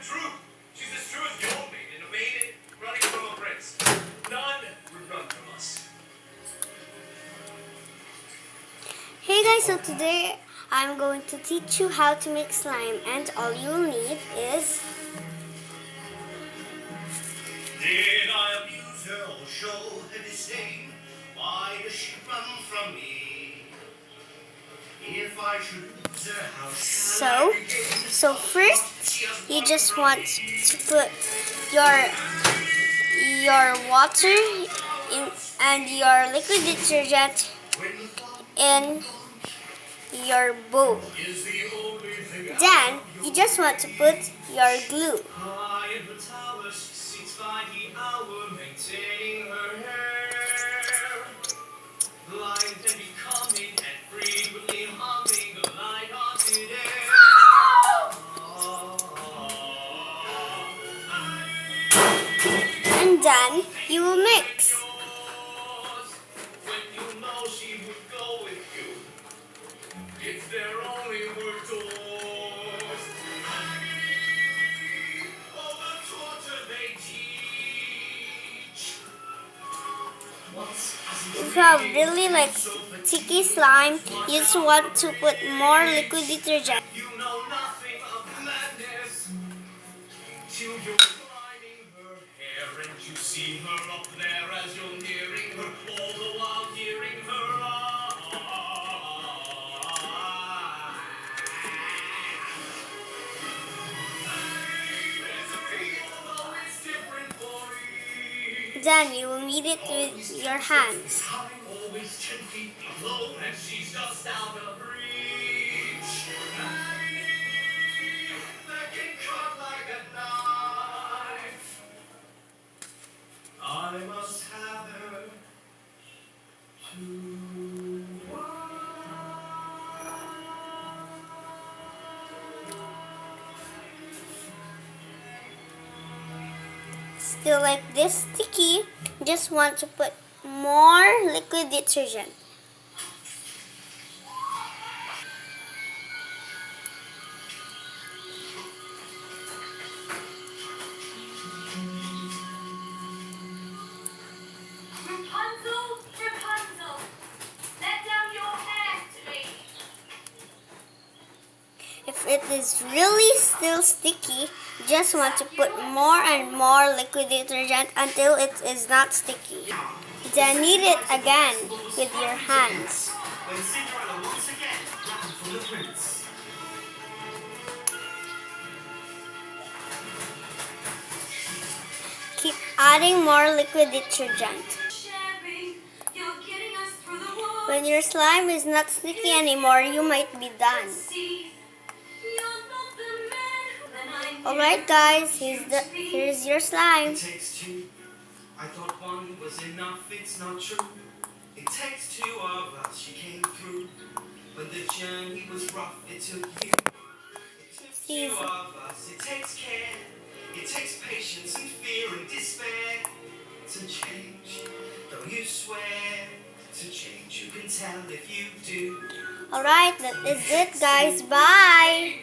true. She's as true as the old maiden, a maiden running from a prince. None would run from us. Hey guys, so today I'm going to teach you how to make slime, and all you'll need is Did I abuse her or show her disdain? Why does she run from me? If I should lose her, how shall I regain? so first you just want to put your water in and your liquid detergent in your bowl. Is the only thing Then you just want to put your glue. high in the tower, she sits by the hour, maintaining her hair. Blind and becoming, and frequently humming a light-hearted air. And then you will mix. When you know she would go with you, if there only were doors. Oh, the torture they teach. If you have really sticky slime, you just want to put more liquid detergent. You know nothing of madness till you're climbing her hair and you see her up there as you're nearing her, all the while hearing her. Although it's different for each. Then you will knead it with your hands. Always 10 feet below, and she's just out of reach. That can cut like a knife. I must have her to Still like this sticky, just want to put more liquid detergent. Rapunzel, Rapunzel, let down your hair to me. If it is really still sticky, just want to put more and more liquid detergent until it is not sticky. Then knead it again with your hands. when Cinderella once again ran from the prince. Keep adding more liquid detergent. Sharing, you're getting us through the wall. When your slime is not sticky anymore, you might be done. See, you're not the man that I knew. Alright guys, here's your slime. It takes two. I thought one was enough, it's not true. It takes two of us, you came through. When the journey was rough, it took you. It took two of us, it takes care. It takes patience and fear and despair to change. Don't you swear to change, you can tell if you do. Alright, that is it guys. Bye!